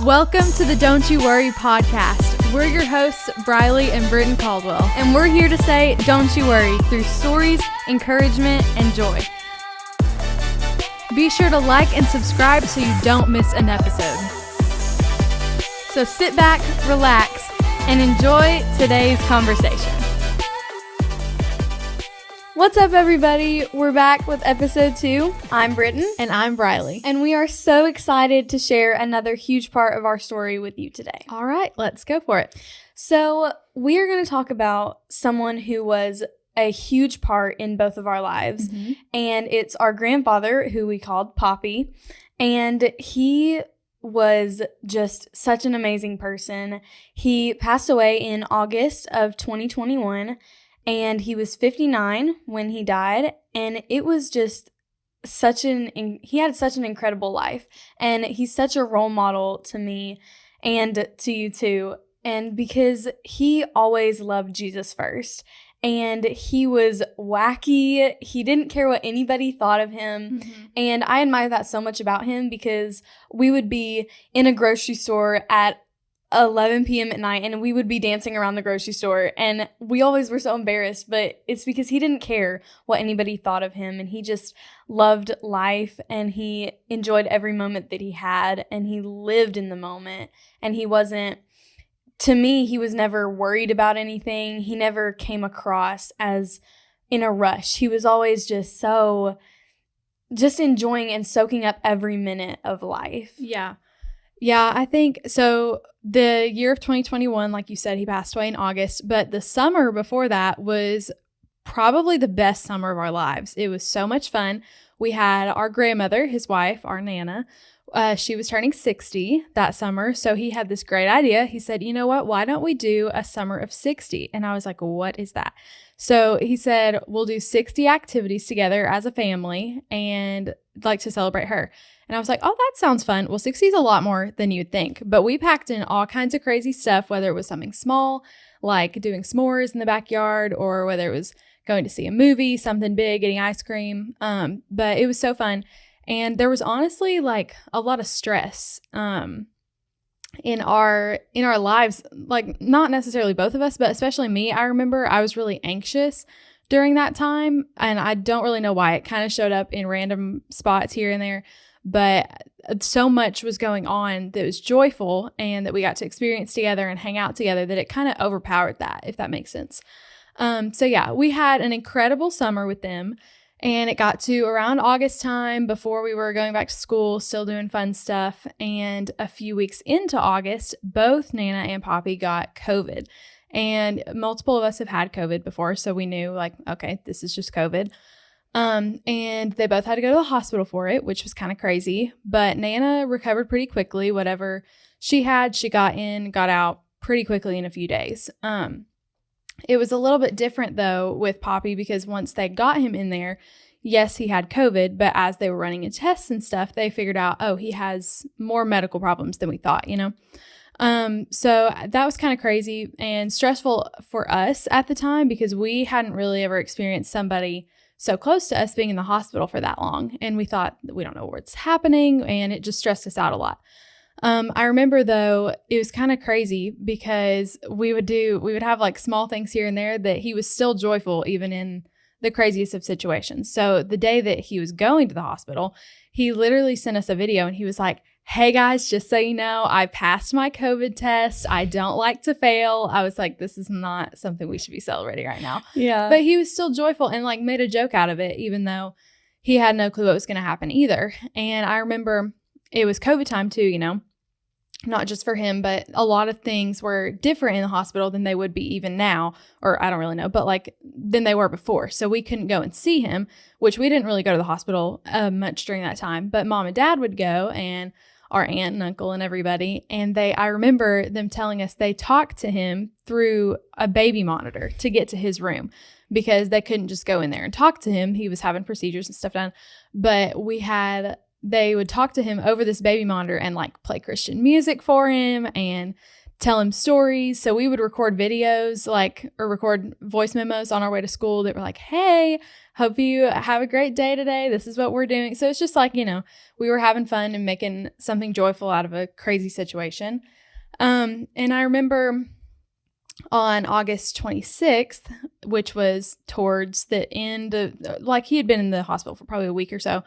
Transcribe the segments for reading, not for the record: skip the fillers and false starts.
Welcome to the Don't You Worry podcast. We're your hosts, Briley and Britton Caldwell, and we're here to say, don't you worry, through stories, encouragement, and joy. Be sure to like and subscribe so you don't miss an episode. So sit back, relax, and enjoy today's conversation. What's up, everybody? We're back with episode 2. I'm Britton. And I'm Briley. And we are so excited to share another huge part of our story with you today. All right, let's go for it. So we are going to talk about someone who was a huge part in both of our lives. Mm-hmm. And it's our grandfather, who we called Popi. And he was just such an amazing person. He passed away in August of 2021. And he was 59 when he died, and it was just he had such an incredible life, and he's such a role model to me and to you too, and because he always loved Jesus first, and he was wacky. He didn't care what anybody thought of him, and I admire that so much about him because we would be in a grocery store at 11 p.m. at night, and we would be dancing around the grocery store, and we always were so embarrassed, but it's because he didn't care what anybody thought of him, and he just loved life, and he enjoyed every moment that he had, and he lived in the moment, and he was never worried about anything. He never came across as in a rush. He was always just enjoying and soaking up every minute of life. Yeah, I think so. The year of 2021, like you said, he passed away in August, but the summer before that was probably the best summer of our lives. It was so much fun. We had our grandmother, his wife, our Nana. She was turning 60 that summer, so he had this great idea. He said, you know what, why don't we do a summer of 60? And I was like, what is that? So he said, we'll do 60 activities together as a family and like to celebrate her. And I was like, oh, that sounds fun. Well, 60 is a lot more than you'd think. But we packed in all kinds of crazy stuff, whether it was something small, like doing s'mores in the backyard, or whether it was going to see a movie, something big, getting ice cream. But it was so fun. And there was honestly like a lot of stress in our lives, like not necessarily both of us, but especially me. I remember I was really anxious during that time, and I don't really know why. It kind of showed up in random spots here and there. But so much was going on that was joyful and that we got to experience together and hang out together that it kind of overpowered that, if that makes sense. So yeah, we had an incredible summer with them, and it got to around August time before we were going back to school, still doing fun stuff. And a few weeks into August, both Nana and Poppy got COVID, and multiple of us have had COVID before. So we knew like, okay, this is just COVID. And they both had to go to the hospital for it, which was kind of crazy, but Nana recovered pretty quickly. Whatever she had, she got out pretty quickly in a few days. It was a little bit different though with Poppy, because once they got him in there, yes, he had COVID, but as they were running his tests and stuff, they figured out, oh, he has more medical problems than we thought, So that was kind of crazy and stressful for us at the time, because we hadn't really ever experienced somebody so close to us being in the hospital for that long. And we thought, we don't know what's happening. And it just stressed us out a lot. I remember though, it was kind of crazy because we would have like small things here and there that he was still joyful, even in the craziest of situations. So the day that he was going to the hospital, he literally sent us a video and he was like, hey guys, just so you know, I passed my COVID test. I don't like to fail. I was like, this is not something we should be celebrating right now. Yeah. But he was still joyful and like made a joke out of it, even though he had no clue what was going to happen either. And I remember it was COVID time too, not just for him, but a lot of things were different in the hospital than they would be even now, or I don't really know, but like than they were before. So we couldn't go and see him, which we didn't really go to the hospital much during that time, but mom and dad would go, and our aunt and uncle and everybody. And I remember them telling us they talked to him through a baby monitor to get to his room, because they couldn't just go in there and talk to him. He was having procedures and stuff done, but they would talk to him over this baby monitor and like play Christian music for him and tell him stories. So we would record videos or record voice memos on our way to school that were like, hey, hope you have a great day today. This is what we're doing. So it's just like, we were having fun and making something joyful out of a crazy situation. And I remember on August 26th, which was towards the end of, like, he had been in the hospital for probably a week or so.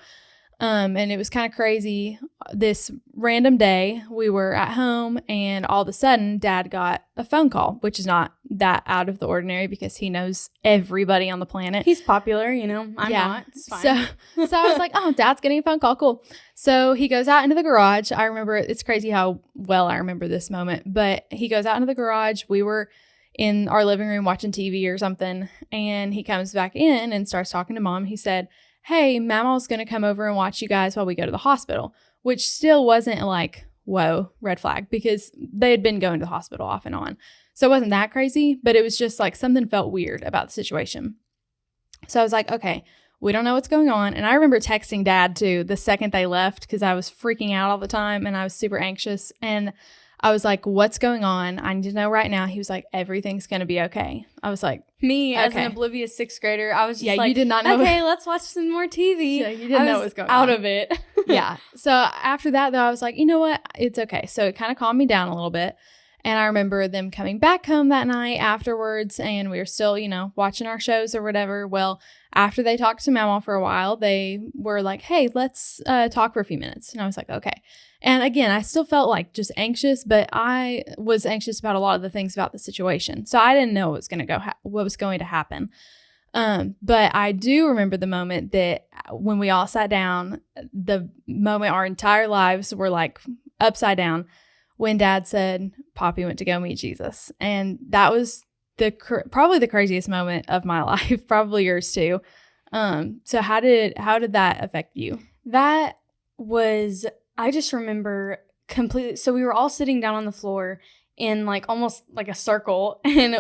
And it was kind of crazy. This random day, we were at home, and all of a sudden, Dad got a phone call, which is not that out of the ordinary because he knows everybody on the planet. He's popular, I'm not. It's fine. So I was like, oh, Dad's getting a phone call. Cool. So he goes out into the garage. I remember, it's crazy how well I remember this moment, but he goes out into the garage. We were in our living room watching TV or something, and he comes back in and starts talking to Mom. He said, hey, Mama's going to come over and watch you guys while we go to the hospital, which still wasn't like, whoa, red flag, because they had been going to the hospital off and on. So it wasn't that crazy, but it was just like something felt weird about the situation. So I was like, okay, we don't know what's going on. And I remember texting Dad too the second they left because I was freaking out all the time and I was super anxious. And I was like, what's going on? I need to know right now. He was like, everything's going to be okay. I was like, me as an oblivious 6th grader, I was just like, you did not know. Okay, let's watch some more TV. Yeah, you didn't know what was going out on. of it. Yeah. So after that, though, I was like, you know what? It's okay. So it kind of calmed me down a little bit. And I remember them coming back home that night afterwards, and we were still, watching our shows or whatever. Well, after they talked to Mama for a while, they were like, hey, let's talk for a few minutes. And I was like, okay. And again, I still felt like just anxious, but I was anxious about a lot of the things about the situation. So I didn't know what was going to happen. But I do remember the moment that when we all sat down, the moment our entire lives were like upside down, when Dad said, Poppy went to go meet Jesus. And that was probably the craziest moment of my life, probably yours too. So how did that affect you? That was, I just remember completely. So we were all sitting down on the floor in like almost like a circle. And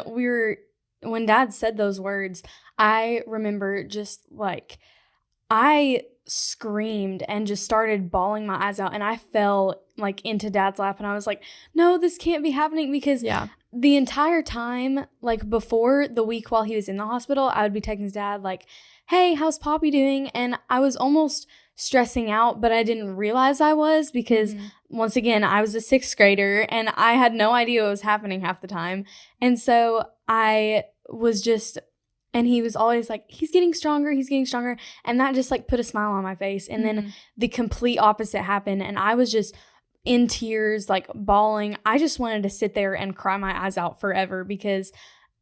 when Dad said those words, I remember just like, I screamed and just started bawling my eyes out, and I fell like into Dad's lap, and I was like, no, this can't be happening, because the entire time, like before the week while he was in the hospital, I would be texting his dad like, hey, how's Poppy doing? And I was almost stressing out, but I didn't realize I was, because once again, I was a 6th grader and I had no idea what was happening half the time. And so I was just, and he was always like, he's getting stronger. And that just like put a smile on my face. And then the complete opposite happened. And I was just in tears, like bawling. I just wanted to sit there and cry my eyes out forever, because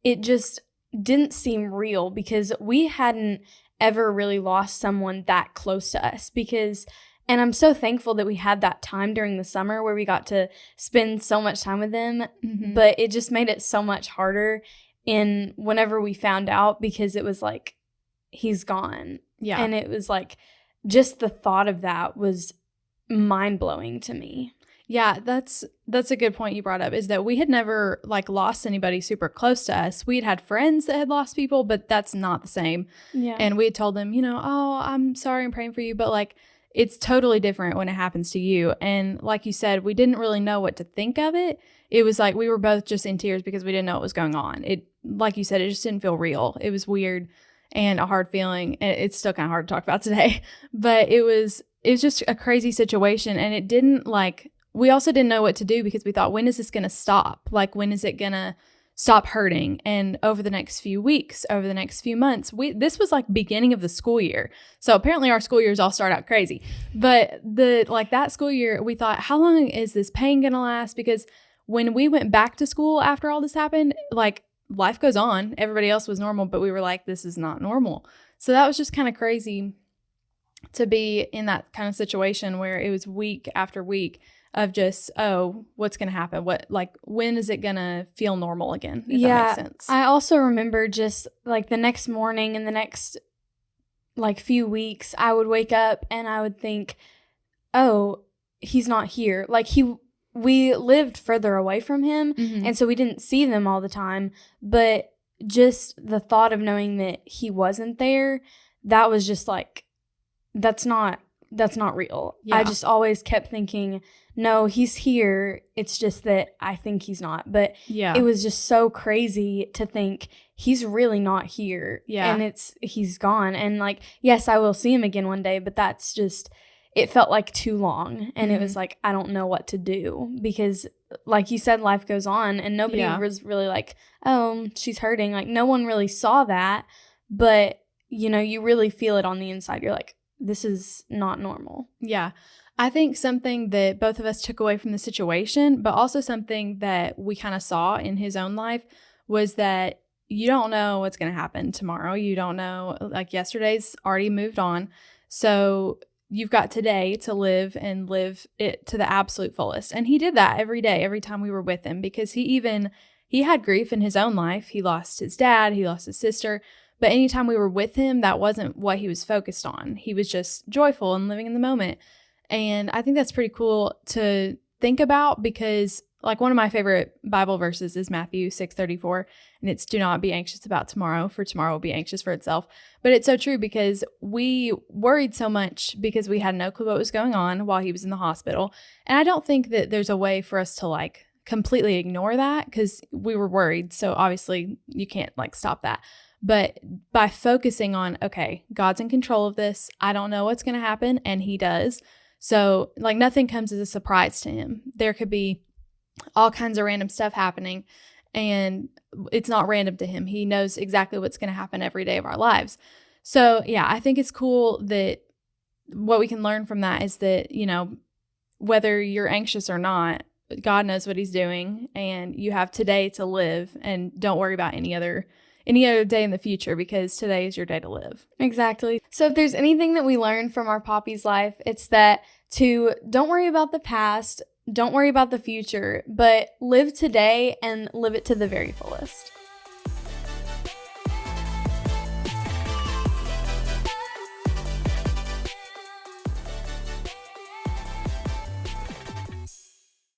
it just didn't seem real, because we hadn't ever really lost someone that close to us. And I'm so thankful that we had that time during the summer where we got to spend so much time with them. But it just made it so much harder whenever we found out, because it was like, he's gone. Yeah. And it was like, just the thought of that was mind-blowing to me. Yeah, that's a good point you brought up, is that we had never like lost anybody super close to us. We had friends that had lost people, but that's not the same. Yeah. And we had told them, oh, I'm sorry, I'm praying for you, but like, it's totally different when it happens to you. And like you said, we didn't really know what to think of it. It was like we were both just in tears because we didn't know what was going on. It, like you said, it just didn't feel real. It was weird and a hard feeling. It's still kind of hard to talk about today, but it was just a crazy situation. And it didn't like, we also didn't know what to do, because we thought, when is this going to stop? Like, when is it going to stop hurting? And over the next few weeks, over the next few months, this was like beginning of the school year. So apparently our school years all start out crazy, but that school year, we thought, how long is this pain going to last? Because when we went back to school after all this happened, like, life goes on. Everybody else was normal, but we were like, this is not normal. So that was just kind of crazy to be in that kind of situation where it was week after week of just, oh, what's going to happen? When is it going to feel normal again? If that makes sense. I also remember just like the next morning and the next like few weeks, I would wake up and I would think, oh, he's not here. Like we lived further away from him. And so we didn't see them all the time, but just the thought of knowing that he wasn't there, that was just like, that's not real. Yeah. I just always kept thinking, no, he's here. It's just that I think he's not. But it was just so crazy to think he's really not here. Yeah. And he's gone. And like, yes, I will see him again one day, but that's just, it felt like too long. And it was like, I don't know what to do because like you said, life goes on and nobody was really like, oh, she's hurting. Like no one really saw that, but you know, you really feel it on the inside. You're like, this is not normal. Yeah. I think something that both of us took away from the situation, but also something that we kind of saw in his own life was that you don't know what's going to happen tomorrow. You don't know, like yesterday's already moved on. So you've got today to live and live it to the absolute fullest. And he did that every day, every time we were with him, because he had grief in his own life. He lost his dad, he lost his sister. But anytime we were with him, that wasn't what he was focused on. He was just joyful and living in the moment. And I think that's pretty cool to think about because like one of my favorite Bible verses is Matthew 6:34, and it's do not be anxious about tomorrow, for tomorrow will be anxious for itself. But it's so true because we worried so much because we had no clue what was going on while he was in the hospital. And I don't think that there's a way for us to like completely ignore that because we were worried. So obviously you can't like stop that. But by focusing on, okay, God's in control of this. I don't know what's going to happen, and he does. So like nothing comes as a surprise to him. There could be all kinds of random stuff happening, and it's not random to him. He knows exactly what's going to happen every day of our lives. So yeah, I think it's cool that what we can learn from that is that, you know, whether you're anxious or not, God knows what he's doing, and you have today to live, and don't worry about any other day in the future because today is your day to live. Exactly. So if there's anything that we learned from our Poppy's life, it's that don't worry about the past, don't worry about the future, but live today and live it to the very fullest.